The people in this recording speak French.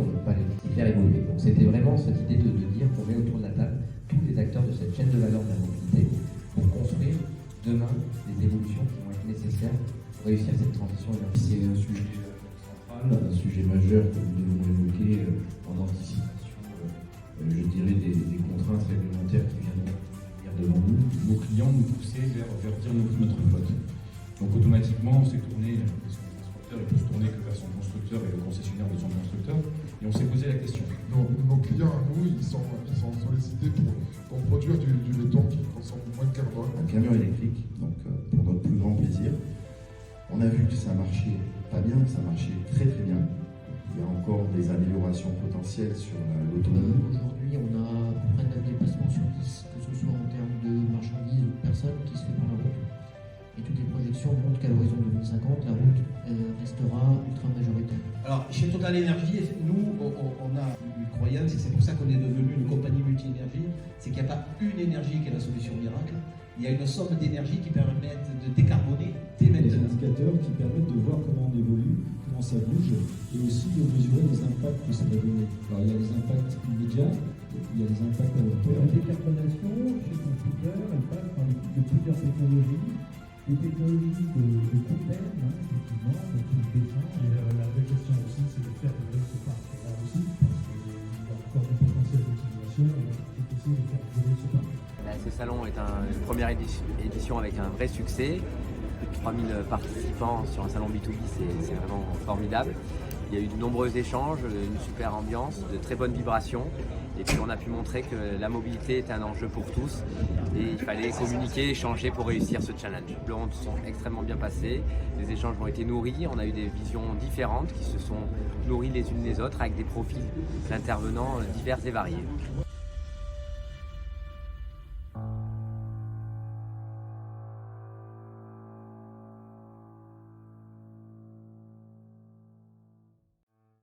pour ne pas les faire évoluer. Donc c'était vraiment cette idée de dire qu'on met autour de la table tous les acteurs de cette chaîne de valeur de la mobilité pour construire demain les évolutions qui vont être nécessaires pour réussir cette transition énergétique. C'est un sujet central, un sujet majeur que nous devons évoquer en anticipation, je dirais, des contraintes réglementaires qui viendront venir devant nous. Nos clients nous poussaient vers dire notre flotte. Donc automatiquement, on s'est tourné, parce que le transporteur il peut se tourner que vers son constructeur et le concessionnaire de son constructeur, et on s'est posé la question. Nos clients à nous, ils sont sollicités pour produire du béton qui consomme moins de carbone. Un camion électrique, donc pour notre plus grand plaisir. On a vu que ça marchait pas bien, que ça marchait très très bien. Il y a encore des améliorations potentielles sur l'autonomie. Aujourd'hui, on a près d'un déplacement sur 10, que ce soit en termes de marchandises ou de personnes, qui se fait par la route. Et toutes les projections montrent qu'à l'horizon 2050, la route restera ultra majoritaire. Alors, chez Total Energy, nous, on a une croyance, et c'est pour ça qu'on est devenu une compagnie multi-énergie, c'est qu'il n'y a pas une énergie qui est la solution miracle. Il y a une somme d'énergie qui permettent de décarboner dès des maintenant. indicateurs qui permettent de voir comment on évolue, comment ça bouge, et aussi de mesurer les impacts que ça va donner. Alors il y a les impacts immédiats, il y a les impacts à long terme. La décarbonation, chez le constructeur, elle passe par l'étude de plusieurs technologies. Les technologies de court terme, effectivement, donc le béton. Et la vraie question aussi, c'est de faire durer ce parc. Là aussi, parce qu'il y a encore du potentiel d'utilisation, et c'est possible de faire durer ce parc. Ce salon est une première édition avec un vrai succès. Plus de 3000 participants sur un salon B2B, c'est vraiment formidable. Il y a eu de nombreux échanges, une super ambiance, de très bonnes vibrations. Et puis on a pu montrer que la mobilité est un enjeu pour tous. Et il fallait communiquer, échanger pour réussir ce challenge. Les rencontres sont extrêmement bien passées, les échanges ont été nourris, on a eu des visions différentes qui se sont nourries les unes les autres avec des profils d'intervenants divers et variés.